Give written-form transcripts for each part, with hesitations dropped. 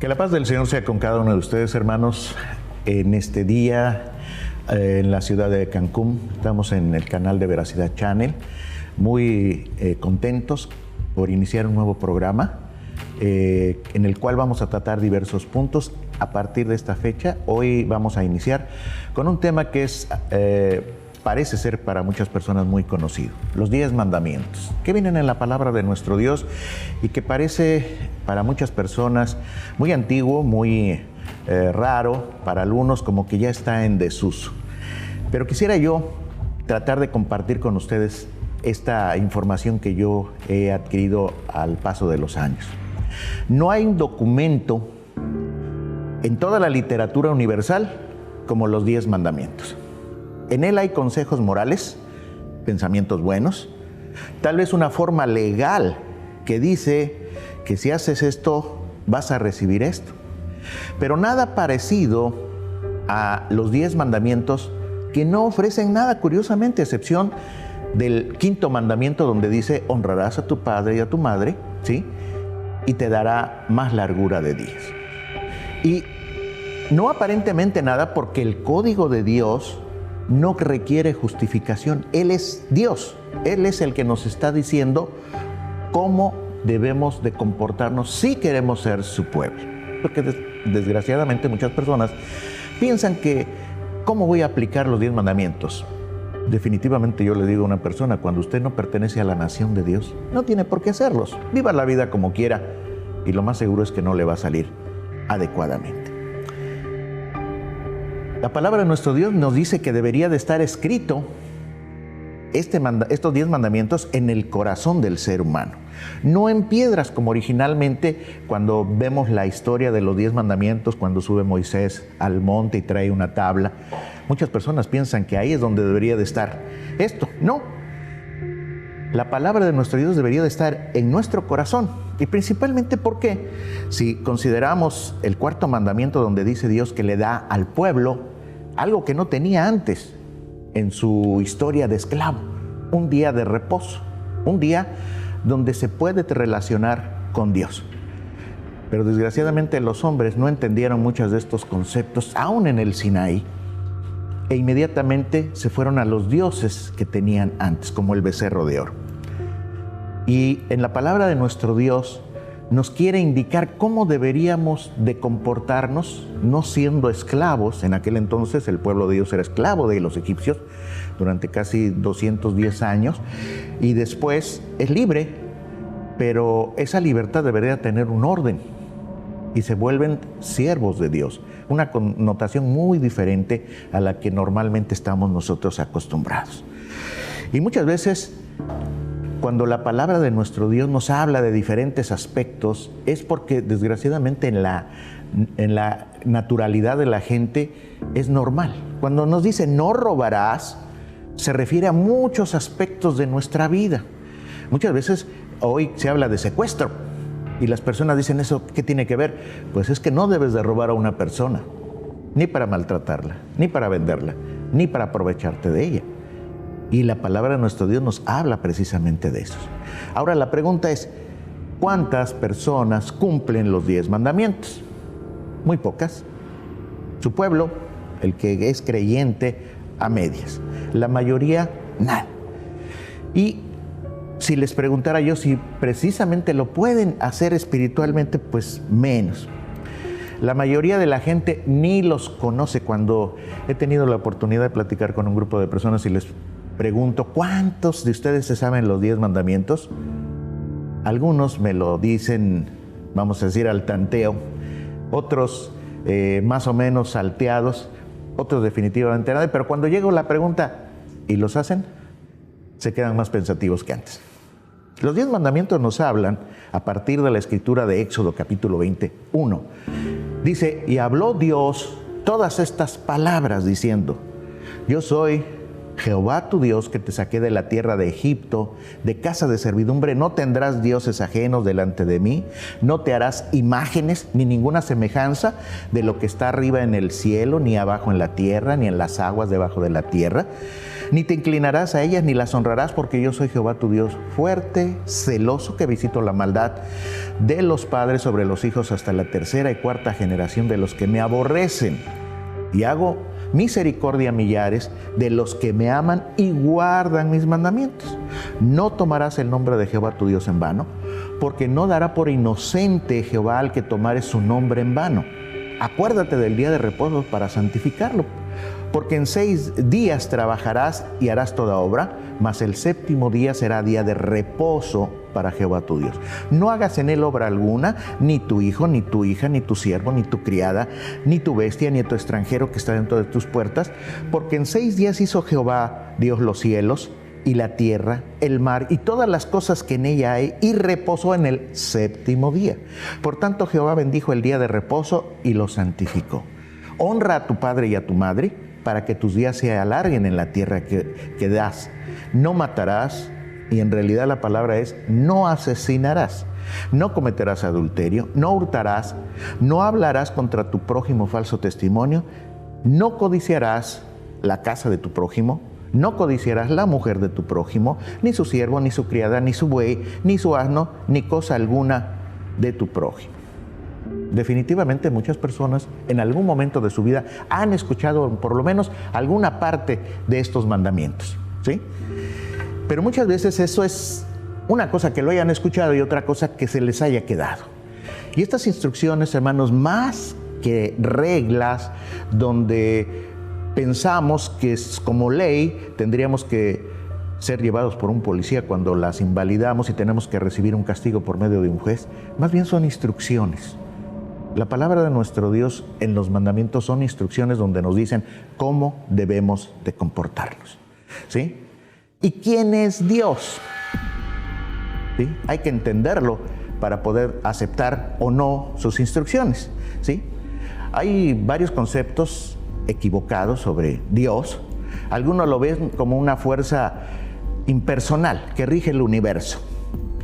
Que la paz del Señor sea con cada uno de ustedes, hermanos. En este día, en la ciudad de Cancún, estamos en el canal de Veracidad Channel, muy contentos por iniciar un nuevo programa en el cual vamos a tratar diversos puntos a partir de esta fecha. Hoy vamos a iniciar con un tema que parece ser para muchas personas muy conocido: los 10 mandamientos, que vienen en la palabra de nuestro Dios y que parece para muchas personas muy antiguo, muy raro, para algunos como que ya está en desuso. Pero quisiera yo tratar de compartir con ustedes esta información que yo he adquirido al paso de los años. No hay un documento en toda la literatura universal como los 10 mandamientos. En él hay consejos morales, pensamientos buenos, tal vez una forma legal que dice que si haces esto vas a recibir esto. Pero nada parecido a los 10 mandamientos, que no ofrecen nada, curiosamente, a excepción del 5º mandamiento, donde dice: honrarás a tu padre y a tu madre, ¿sí? Y te dará más largura de días. Y no aparentemente nada, porque el código de Dios no requiere justificación. Él es Dios. Él es el que nos está diciendo cómo debemos de comportarnos si queremos ser su pueblo. Porque desgraciadamente muchas personas piensan que ¿cómo voy a aplicar los 10 mandamientos? Definitivamente yo le digo a una persona: cuando usted no pertenece a la nación de Dios, no tiene por qué hacerlos. Viva la vida como quiera y lo más seguro es que no le va a salir adecuadamente. La palabra de nuestro Dios nos dice que debería de estar escrito estos 10 mandamientos en el corazón del ser humano, no en piedras, como originalmente cuando vemos la historia de los 10 mandamientos, cuando sube Moisés al monte y trae una tabla. Muchas personas piensan que ahí es donde debería de estar esto. No, la palabra de nuestro Dios debería de estar en nuestro corazón, y principalmente porque si consideramos el 4º mandamiento, donde dice Dios que le da al pueblo algo que no tenía antes en su historia de esclavo: un día de reposo, un día donde se puede relacionar con Dios. Pero desgraciadamente los hombres no entendieron muchos de estos conceptos, aún en el Sinaí, e inmediatamente se fueron a los dioses que tenían antes, como el becerro de oro. Y en la palabra de nuestro Dios nos quiere indicar cómo deberíamos de comportarnos, no siendo esclavos. En aquel entonces el pueblo de Dios era esclavo de los egipcios durante casi 210 años, y después es libre, pero esa libertad debería tener un orden, y se vuelven siervos de Dios, una connotación muy diferente a la que normalmente estamos nosotros acostumbrados. Y muchas veces, cuando la palabra de nuestro Dios nos habla de diferentes aspectos, es porque desgraciadamente en la naturalidad de la gente es normal. Cuando nos dice no robarás, se refiere a muchos aspectos de nuestra vida. Muchas veces hoy se habla de secuestro y las personas dicen: ¿eso qué tiene que ver? Pues es que no debes de robar a una persona, ni para maltratarla, ni para venderla, ni para aprovecharte de ella. Y la palabra de nuestro Dios nos habla precisamente de eso. Ahora la pregunta es: ¿cuántas personas cumplen los 10 mandamientos? Muy pocas. Su pueblo, el que es creyente, a medias. La mayoría, nada. Y si les preguntara yo si precisamente lo pueden hacer espiritualmente, pues menos. La mayoría de la gente ni los conoce. Cuando he tenido la oportunidad de platicar con un grupo de personas y les pregunto: ¿cuántos de ustedes se saben los 10 mandamientos? Algunos me lo dicen, vamos a decir, al tanteo. Otros más o menos salteados. Otros definitivamente nada. Pero cuando llego la pregunta: ¿y los hacen?, se quedan más pensativos que antes. Los 10 mandamientos nos hablan a partir de la escritura de Éxodo capítulo 21. Dice: y habló Dios todas estas palabras diciendo: yo soy Jehová tu Dios, que te saqué de la tierra de Egipto, de casa de servidumbre. No tendrás dioses ajenos delante de mí, no te harás imágenes ni ninguna semejanza de lo que está arriba en el cielo, ni abajo en la tierra, ni en las aguas debajo de la tierra. Ni te inclinarás a ellas, ni las honrarás, porque yo soy Jehová tu Dios, fuerte, celoso, que visito la maldad de los padres sobre los hijos hasta la tercera y cuarta generación de los que me aborrecen. Y hago misericordia a millares de los que me aman y guardan mis mandamientos. No tomarás el nombre de Jehová tu Dios en vano, porque no dará por inocente Jehová al que tomare su nombre en vano. Acuérdate del día de reposo para santificarlo, porque en 6 días trabajarás y harás toda obra, mas el séptimo día será día de reposo para Jehová tu Dios. No hagas en él obra alguna, ni tu hijo, ni tu hija, ni tu siervo, ni tu criada, ni tu bestia, ni tu extranjero que está dentro de tus puertas, porque en 6 días hizo Jehová Dios los cielos y la tierra, el mar y todas las cosas que en ella hay, y reposó en el séptimo día. Por tanto, Jehová bendijo el día de reposo y lo santificó. Honra a tu padre y a tu madre, para que tus días se alarguen en la tierra que das. No matarás, y en realidad la palabra es no asesinarás. No cometerás adulterio, no hurtarás, no hablarás contra tu prójimo falso testimonio, no codiciarás la casa de tu prójimo, no codiciarás la mujer de tu prójimo, ni su siervo, ni su criada, ni su buey, ni su asno, ni cosa alguna de tu prójimo. Definitivamente muchas personas en algún momento de su vida han escuchado por lo menos alguna parte de estos mandamientos, ¿sí? Pero muchas veces eso es una cosa que lo hayan escuchado y otra cosa que se les haya quedado. Y estas instrucciones, hermanos, más que reglas donde pensamos que como ley tendríamos que ser llevados por un policía cuando las invalidamos y tenemos que recibir un castigo por medio de un juez, más bien son instrucciones. La palabra de nuestro Dios en los mandamientos son instrucciones donde nos dicen cómo debemos de comportarnos, ¿sí? ¿Y quién es Dios? ¿Sí? Hay que entenderlo para poder aceptar o no sus instrucciones, ¿sí? Hay varios conceptos equivocados sobre Dios. Algunos lo ven como una fuerza impersonal que rige el universo.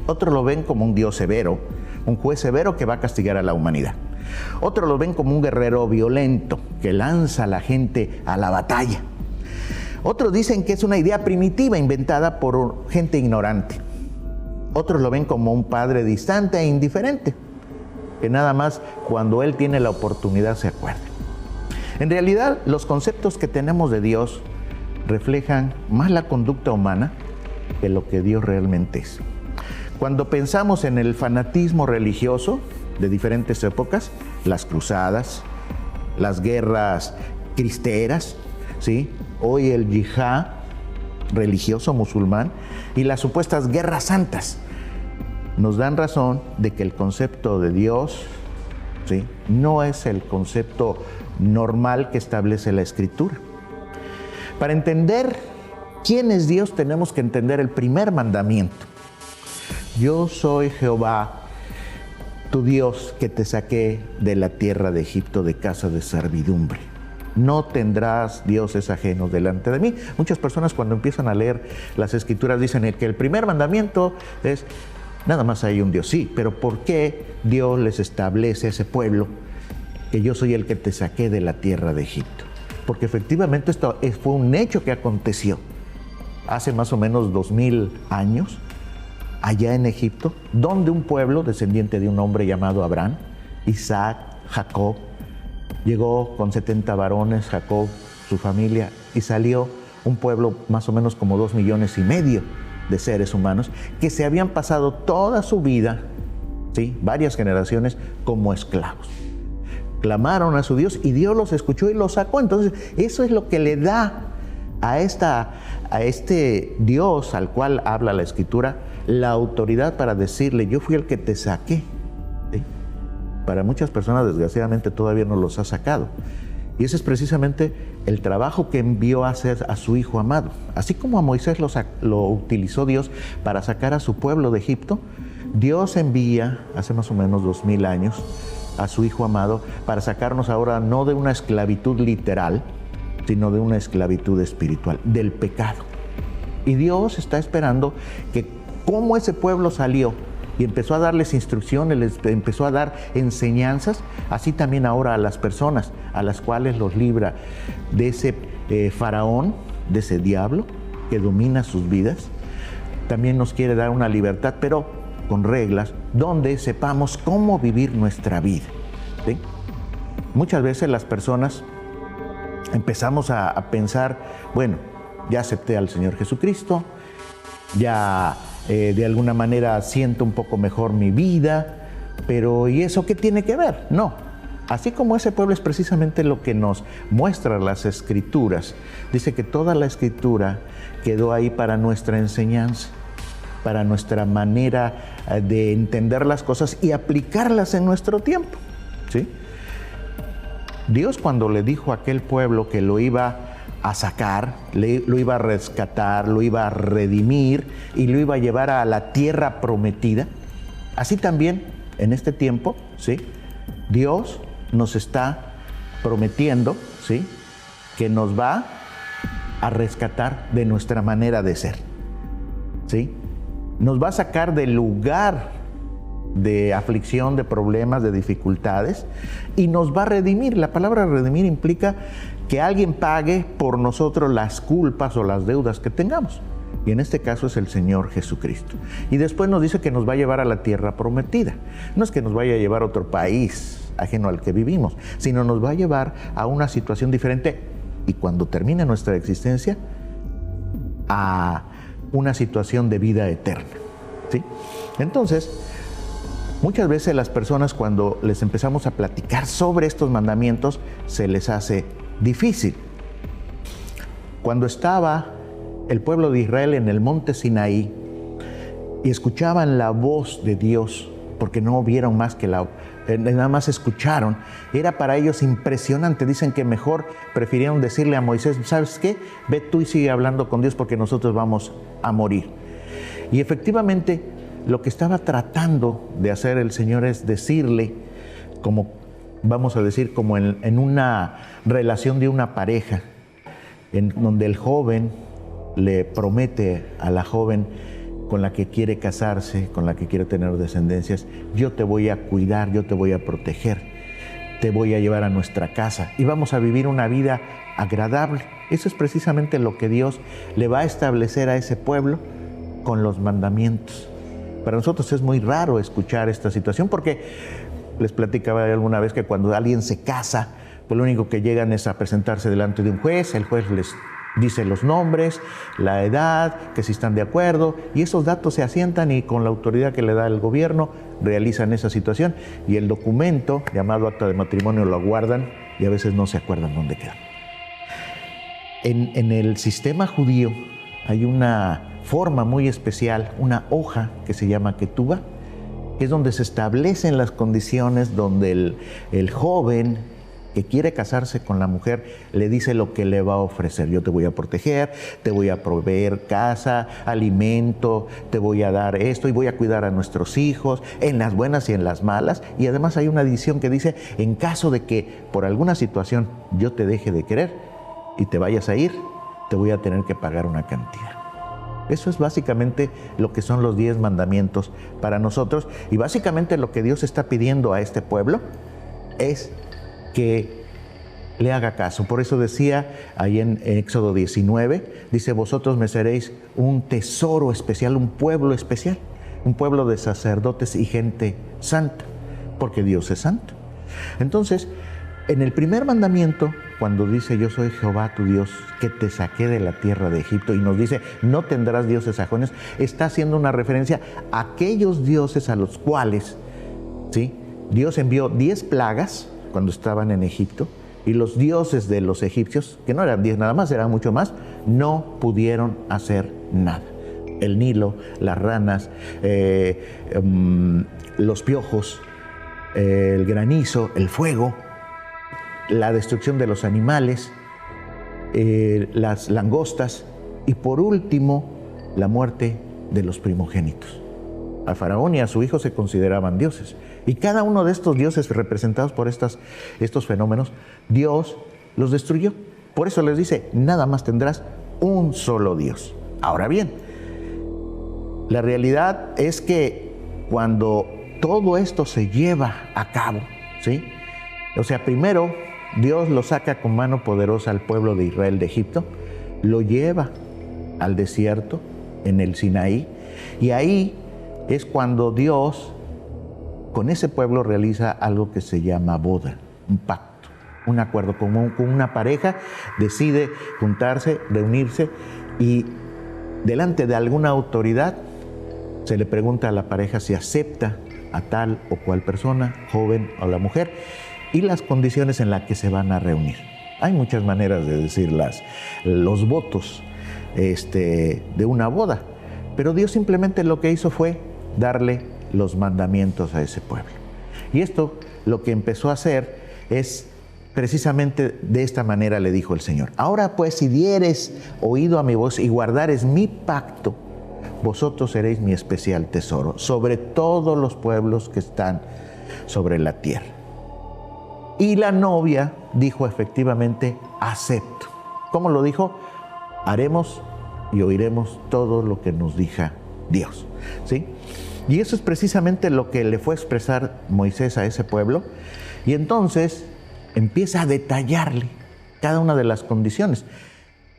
Otros lo ven como un Dios severo, un juez severo que va a castigar a la humanidad. Otros lo ven como un guerrero violento que lanza a la gente a la batalla. Otros dicen que es una idea primitiva inventada por gente ignorante. Otros lo ven como un padre distante e indiferente, que nada más cuando él tiene la oportunidad se acuerda. En realidad, los conceptos que tenemos de Dios reflejan más la conducta humana que lo que Dios realmente es. Cuando pensamos en el fanatismo religioso de diferentes épocas, las cruzadas, las guerras cristeras, ¿sí? Hoy el yihad religioso musulmán y las supuestas guerras santas, nos dan razón de que el concepto de Dios, ¿sí?, no es el concepto normal que establece la Escritura. Para entender quién es Dios tenemos que entender el primer mandamiento. Yo soy Jehová, tu Dios, que te saqué de la tierra de Egipto, de casa de servidumbre. No tendrás dioses ajenos delante de mí. Muchas personas cuando empiezan a leer las Escrituras dicen que el primer mandamiento es, nada más hay un Dios. Sí, pero ¿por qué Dios les establece a ese pueblo que yo soy el que te saqué de la tierra de Egipto? Porque efectivamente esto fue un hecho que aconteció hace más o menos 2000 años, allá en Egipto, donde un pueblo descendiente de un hombre llamado Abraham, Isaac, Jacob, llegó con 70 varones, Jacob, su familia, y salió un pueblo más o menos como 2,5 millones de seres humanos que se habían pasado toda su vida, ¿sí?, varias generaciones, como esclavos. Clamaron a su Dios y Dios los escuchó y los sacó. Entonces, eso es lo que le da a este Dios al cual habla la Escritura la autoridad para decirle, yo fui el que te saqué. ¿Sí? Para muchas personas, desgraciadamente, todavía no los ha sacado. Y ese es precisamente el trabajo que envió a hacer a su Hijo amado. Así como a Moisés lo utilizó Dios para sacar a su pueblo de Egipto, Dios envía, hace más o menos 2000 años, a su Hijo amado para sacarnos ahora no de una esclavitud literal, sino de una esclavitud espiritual, del pecado. Y Dios está esperando que como ese pueblo salió y empezó a darles instrucciones, les empezó a dar enseñanzas, así también ahora a las personas a las cuales los libra de ese faraón, de ese diablo que domina sus vidas. También nos quiere dar una libertad, pero con reglas, donde sepamos cómo vivir nuestra vida, ¿sí? Muchas veces las personas empezamos a pensar, bueno, ya acepté al Señor Jesucristo, ya de alguna manera siento un poco mejor mi vida, pero ¿y eso qué tiene que ver? No. Así como ese pueblo es precisamente lo que nos muestra las Escrituras. Dice que toda la Escritura quedó ahí para nuestra enseñanza, para nuestra manera de entender las cosas y aplicarlas en nuestro tiempo, ¿sí? Dios, cuando le dijo a aquel pueblo que lo iba a sacar, lo iba a rescatar, lo iba a redimir y lo iba a llevar a la tierra prometida, así también en este tiempo, ¿sí? Dios nos está prometiendo, ¿sí?, que nos va a rescatar de nuestra manera de ser, ¿sí? Nos va a sacar del lugar de aflicción, de problemas, de dificultades, y nos va a redimir. La palabra redimir implica que alguien pague por nosotros las culpas o las deudas que tengamos. Y en este caso es el Señor Jesucristo. Y después nos dice que nos va a llevar a la tierra prometida. No es que nos vaya a llevar a otro país ajeno al que vivimos, sino nos va a llevar a una situación diferente, y cuando termine nuestra existencia, a una situación de vida eterna, ¿sí? Entonces, muchas veces las personas, cuando les empezamos a platicar sobre estos mandamientos, se les hace difícil. Cuando estaba el pueblo de Israel en el monte Sinaí y escuchaban la voz de Dios, porque no vieron más que nada más escucharon, era para ellos impresionante. Dicen que mejor prefirieron decirle a Moisés, ¿sabes qué? Ve tú y sigue hablando con Dios porque nosotros vamos a morir. Y efectivamente, lo que estaba tratando de hacer el Señor es decirle, como vamos a decir, como en una relación de una pareja, en donde el joven le promete a la joven con la que quiere casarse, con la que quiere tener descendencias, yo te voy a cuidar, yo te voy a proteger, te voy a llevar a nuestra casa y vamos a vivir una vida agradable. Eso es precisamente lo que Dios le va a establecer a ese pueblo con los mandamientos. Para nosotros es muy raro escuchar esta situación porque les platicaba alguna vez que cuando alguien se casa, pues lo único que llegan es a presentarse delante de un juez, el juez les dice los nombres, la edad, que si están de acuerdo, y esos datos se asientan y con la autoridad que le da el gobierno realizan esa situación, y el documento llamado acta de matrimonio lo guardan y a veces no se acuerdan dónde queda. En el sistema judío hay una forma muy especial, una hoja que se llama ketubá, que es donde se establecen las condiciones donde el joven que quiere casarse con la mujer le dice lo que le va a ofrecer. Yo te voy a proteger, te voy a proveer casa, alimento, te voy a dar esto y voy a cuidar a nuestros hijos en las buenas y en las malas. Y además hay una adición que dice, en caso de que por alguna situación yo te deje de querer y te vayas a ir, te voy a tener que pagar una cantidad. Eso es básicamente lo que son los 10 mandamientos para nosotros, y básicamente lo que Dios está pidiendo a este pueblo es que le haga caso. Por eso decía ahí en Éxodo 19, dice, vosotros me seréis un tesoro especial, un pueblo especial, un pueblo de sacerdotes y gente santa, porque Dios es santo. Entonces, en el primer mandamiento, cuando dice yo soy Jehová tu Dios, que te saqué de la tierra de Egipto, y nos dice no tendrás dioses ajenos, está haciendo una referencia a aquellos dioses a los cuales, ¿sí?, Dios envió 10 plagas cuando estaban en Egipto, y los dioses de los egipcios, que no eran 10 nada más, eran mucho más, no pudieron hacer nada. El Nilo, las ranas, los piojos, el granizo, el fuego, la destrucción de los animales, las langostas y por último la muerte de los primogénitos. A Faraón y a su hijo se consideraban dioses, y cada uno de estos dioses representados por estos fenómenos, Dios los destruyó. Por eso les dice, nada más tendrás un solo Dios. Ahora bien, la realidad es que cuando todo esto se lleva a cabo, ¿sí? O sea, primero Dios lo saca con mano poderosa al pueblo de Israel de Egipto, lo lleva al desierto, en el Sinaí, y ahí es cuando Dios con ese pueblo realiza algo que se llama boda, un pacto, un acuerdo, con una pareja decide juntarse, reunirse, y delante de alguna autoridad se le pregunta a la pareja si acepta a tal o cual persona, joven o la mujer, y las condiciones en las que se van a reunir. Hay muchas maneras de decir los votos de una boda, pero Dios simplemente lo que hizo fue darle los mandamientos a ese pueblo. Y esto lo que empezó a hacer es precisamente de esta manera le dijo el Señor: ahora pues, si dieres oído a mi voz y guardares mi pacto, vosotros seréis mi especial tesoro sobre todos los pueblos que están sobre la tierra. Y la novia dijo efectivamente, acepto. ¿Cómo lo dijo? Haremos y oiremos todo lo que nos diga Dios, ¿sí? Y eso es precisamente lo que le fue a expresar Moisés a ese pueblo. Y entonces empieza a detallarle cada una de las condiciones.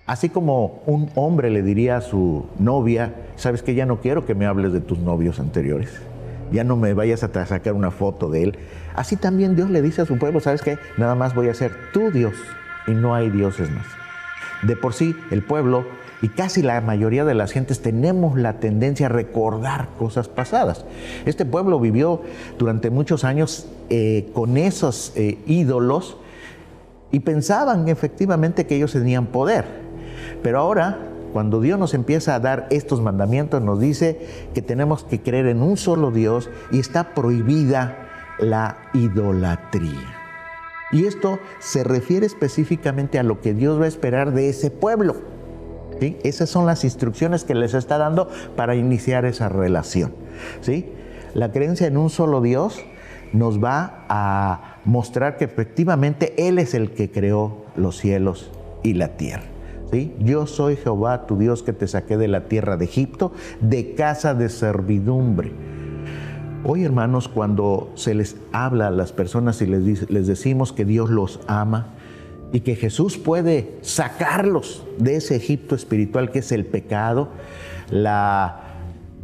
Así como un hombre le diría a su novia, sabes que ya no quiero que me hables de tus novios anteriores, ya no me vayas a sacar una foto de él. Así también Dios le dice a su pueblo, sabes que nada más voy a ser tu Dios y no hay dioses más. De por sí el pueblo y casi la mayoría de las gentes tenemos la tendencia a recordar cosas pasadas. Este pueblo vivió durante muchos años con esos ídolos y pensaban efectivamente que ellos tenían poder. Pero ahora, cuando Dios nos empieza a dar estos mandamientos, nos dice que tenemos que creer en un solo Dios y está prohibida la idolatría. Y esto se refiere específicamente a lo que Dios va a esperar de ese pueblo, ¿sí? Esas son las instrucciones que les está dando para iniciar esa relación, ¿sí? La creencia en un solo Dios nos va a mostrar que efectivamente Él es el que creó los cielos y la tierra. ¿Sí? Yo soy Jehová, tu Dios, que te saqué de la tierra de Egipto, de casa de servidumbre. Hoy, hermanos, cuando se les habla a las personas y les decimos que Dios los ama y que Jesús puede sacarlos de ese Egipto espiritual que es el pecado, la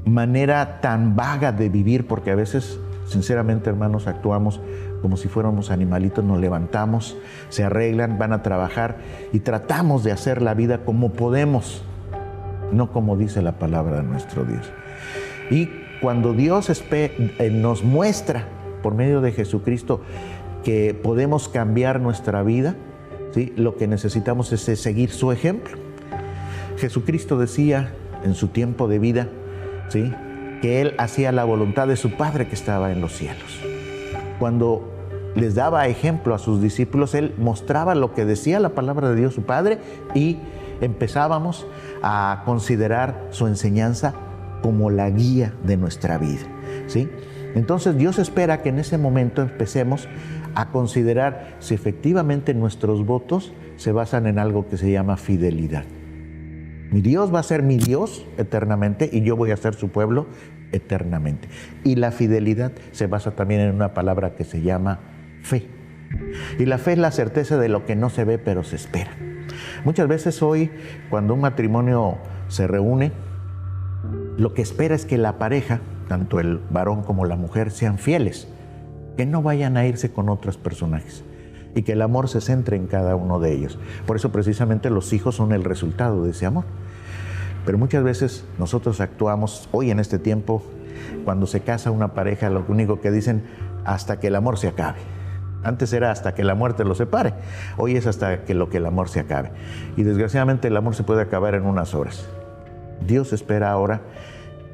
manera tan vaga de vivir, porque a veces, sinceramente, hermanos, actuamos como si fuéramos animalitos, nos levantamos, se arreglan, van a trabajar y tratamos de hacer la vida como podemos, no como dice la palabra de nuestro Dios. Y cuando Dios nos muestra por medio de Jesucristo que podemos cambiar nuestra vida, ¿sí? Lo que necesitamos es seguir su ejemplo. Jesucristo decía en su tiempo de vida, ¿sí?, que Él hacía la voluntad de su Padre que estaba en los cielos. Cuando les daba ejemplo a sus discípulos, Él mostraba lo que decía la palabra de Dios su Padre y empezábamos a considerar su enseñanza como la guía de nuestra vida, ¿sí? Entonces Dios espera que en ese momento empecemos a considerar si efectivamente nuestros votos se basan en algo que se llama fidelidad. Mi Dios va a ser mi Dios eternamente y yo voy a ser su pueblo eternamente. Y la fidelidad se basa también en una palabra que se llama fe. Y la fe es la certeza de lo que no se ve pero se espera. Muchas veces hoy, cuando un matrimonio se reúne, lo que espera es que la pareja, tanto el varón como la mujer, sean fieles, que no vayan a irse con otros personajes y que el amor se centre en cada uno de ellos. Por eso precisamente los hijos son el resultado de ese amor. Pero muchas veces nosotros actuamos hoy en este tiempo, cuando se casa una pareja, lo único que dicen, hasta que el amor se acabe. Antes era hasta que la muerte los separe, hoy es hasta que el amor se acabe. Y desgraciadamente el amor se puede acabar en unas horas. Dios espera ahora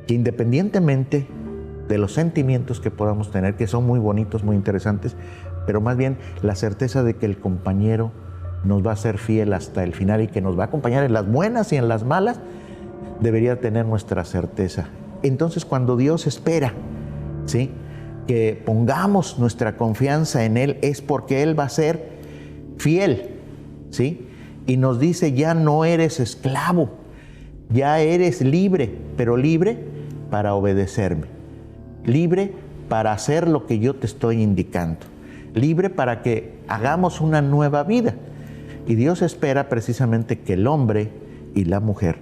que independientemente de los sentimientos que podamos tener, que son muy bonitos, muy interesantes, pero más bien la certeza de que el compañero nos va a ser fiel hasta el final y que nos va a acompañar en las buenas y en las malas, debería tener nuestra certeza. Entonces, cuando Dios espera, ¿sí?, que pongamos nuestra confianza en Él, es porque Él va a ser fiel, ¿sí? y nos dice, ya no eres esclavo, ya eres libre, pero libre para obedecerme, libre para hacer lo que yo te estoy indicando, libre para que hagamos una nueva vida. Y Dios espera precisamente que el hombre y la mujer,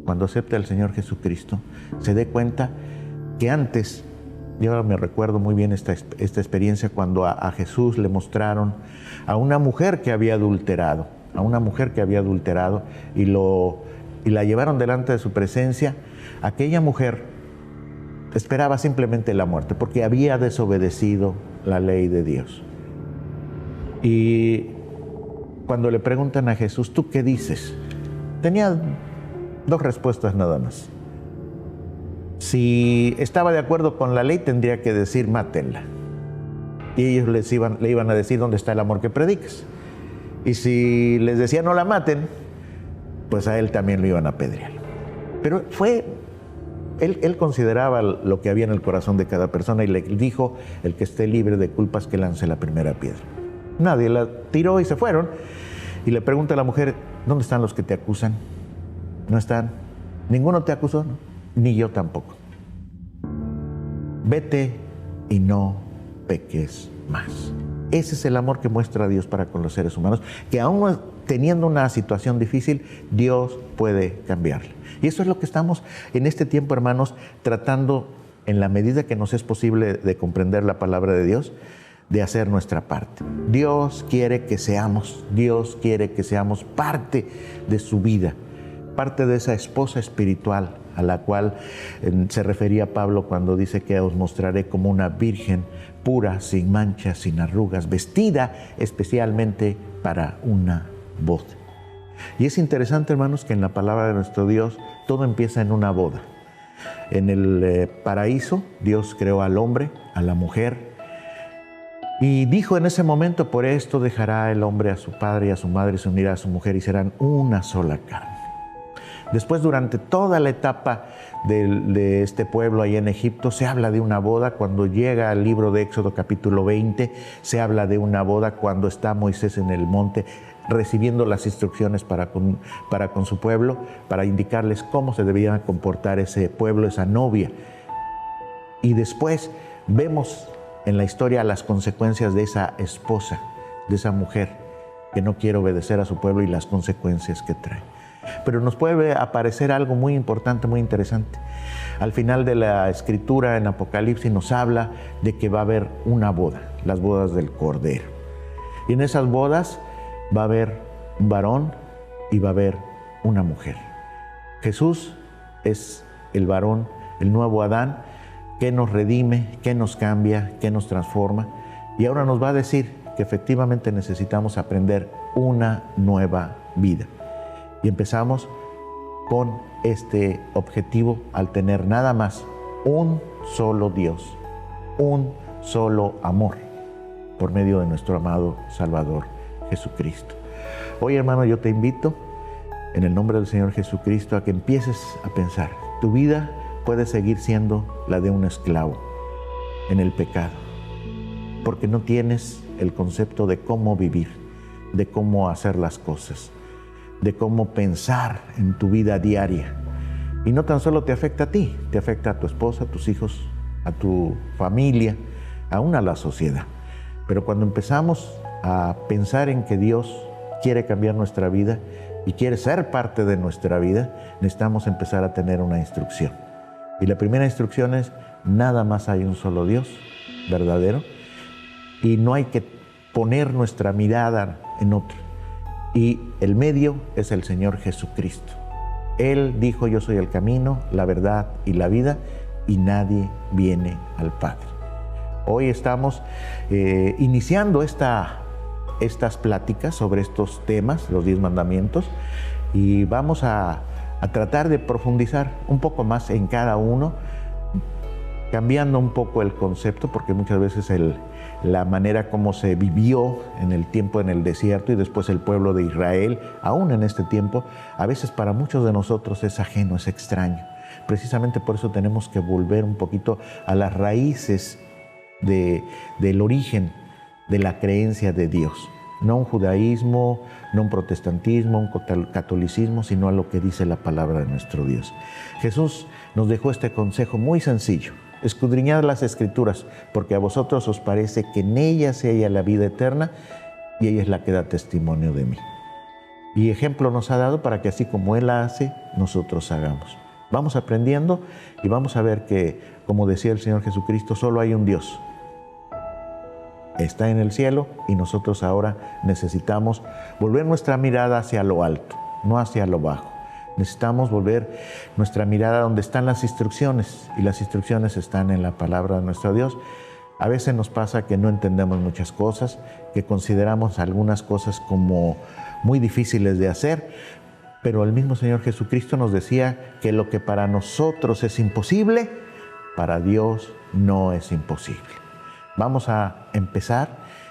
cuando acepte al Señor Jesucristo, se dé cuenta que antes, yo me recuerdo muy bien esta experiencia cuando a Jesús le mostraron a una mujer que había adulterado, y la llevaron delante de su presencia. Aquella mujer esperaba simplemente la muerte porque había desobedecido la ley de Dios. Y cuando le preguntan a Jesús, ¿tú qué dices? Tenía dos respuestas nada más. Si estaba de acuerdo con la ley, tendría que decir, mátenla. Y ellos le iban a decir, ¿dónde está el amor que predicas? Y si les decía, no la maten, pues a él también lo iban a apedrear. Pero él consideraba lo que había en el corazón de cada persona y le dijo, el que esté libre de culpas, que lance la primera piedra. Nadie la tiró y se fueron. Y le pregunta a la mujer, ¿dónde están los que te acusan? No están. ¿Ninguno te acusó? ¿No? Ni yo tampoco. Vete y no peques más. Ese es el amor que muestra Dios para con los seres humanos, que aún teniendo una situación difícil, Dios puede cambiarla. Y eso es lo que estamos en este tiempo, hermanos, tratando, en la medida que nos es posible de comprender la palabra de Dios, de hacer nuestra parte. Dios quiere que seamos parte de su vida, parte de esa esposa espiritual a la cual se refería Pablo cuando dice que os mostraré como una virgen pura, sin manchas, sin arrugas, vestida especialmente para una boda. Y es interesante, hermanos, que en la palabra de nuestro Dios todo empieza en una boda. En el paraíso, Dios creó al hombre, a la mujer, y dijo en ese momento, por esto dejará el hombre a su padre y a su madre y se unirá a su mujer y serán una sola carne. Después, durante toda la etapa de este pueblo allá en Egipto, se habla de una boda. Cuando llega al libro de Éxodo capítulo 20, se habla de una boda cuando está Moisés en el monte recibiendo las instrucciones para con su pueblo, para indicarles cómo se debía comportar ese pueblo, esa novia. Y después vemos en la historia las consecuencias de esa esposa, de esa mujer que no quiere obedecer a su pueblo y las consecuencias que trae. Pero nos puede aparecer algo muy importante, muy interesante. Al final de la escritura en Apocalipsis nos habla de que va a haber una boda, las bodas del Cordero. Y en esas bodas va a haber un varón y va a haber una mujer. Jesús es el varón, el nuevo Adán, que nos redime, que nos cambia, que nos transforma. Y ahora nos va a decir que efectivamente necesitamos aprender una nueva vida. Y empezamos con este objetivo al tener nada más un solo Dios, un solo amor, por medio de nuestro amado Salvador Jesucristo. Hoy, hermano, yo te invito, en el nombre del Señor Jesucristo, a que empieces a pensar. Tu vida puede seguir siendo la de un esclavo en el pecado, porque no tienes el concepto de cómo vivir, de cómo hacer las cosas, de cómo pensar en tu vida diaria. Y no tan solo te afecta a ti, te afecta a tu esposa, a tus hijos, a tu familia, aún a la sociedad. Pero cuando empezamos a pensar en que Dios quiere cambiar nuestra vida y quiere ser parte de nuestra vida, necesitamos empezar a tener una instrucción. Y la primera instrucción es, nada más hay un solo Dios verdadero y no hay que poner nuestra mirada en otro. Y el medio es el Señor Jesucristo. Él dijo, yo soy el camino, la verdad y la vida, y nadie viene al Padre. Hoy estamos iniciando estas pláticas sobre estos temas, los 10 mandamientos, y vamos a tratar de profundizar un poco más en cada uno, cambiando un poco el concepto, porque muchas veces la manera como se vivió en el tiempo en el desierto y después el pueblo de Israel, aún en este tiempo, a veces para muchos de nosotros es ajeno, es extraño. Precisamente por eso tenemos que volver un poquito a las raíces del origen de la creencia de Dios. no un judaísmo, no un protestantismo, un catolicismo, sino a lo que dice la palabra de nuestro Dios. Jesús nos dejó este consejo muy sencillo: escudriñad las Escrituras, porque a vosotros os parece que en ellas se halla la vida eterna, y ella es la que da testimonio de mí. Y ejemplo nos ha dado para que así como Él la hace, nosotros hagamos. Vamos aprendiendo y vamos a ver que, como decía el Señor Jesucristo, solo hay un Dios. Está en el cielo y nosotros ahora necesitamos volver nuestra mirada hacia lo alto, no hacia lo bajo. Necesitamos volver nuestra mirada donde están las instrucciones, y las instrucciones están en la palabra de nuestro Dios. A veces nos pasa que no entendemos muchas cosas, que consideramos algunas cosas como muy difíciles de hacer, pero el mismo Señor Jesucristo nos decía que lo que para nosotros es imposible, para Dios no es imposible. Vamos a empezar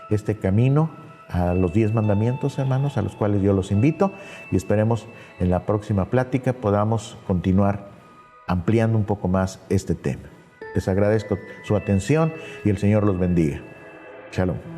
este camino a los 10 mandamientos, hermanos, a los cuales yo los invito, y esperemos en la próxima plática podamos continuar ampliando un poco más este tema. Les agradezco su atención y el Señor los bendiga. Shalom.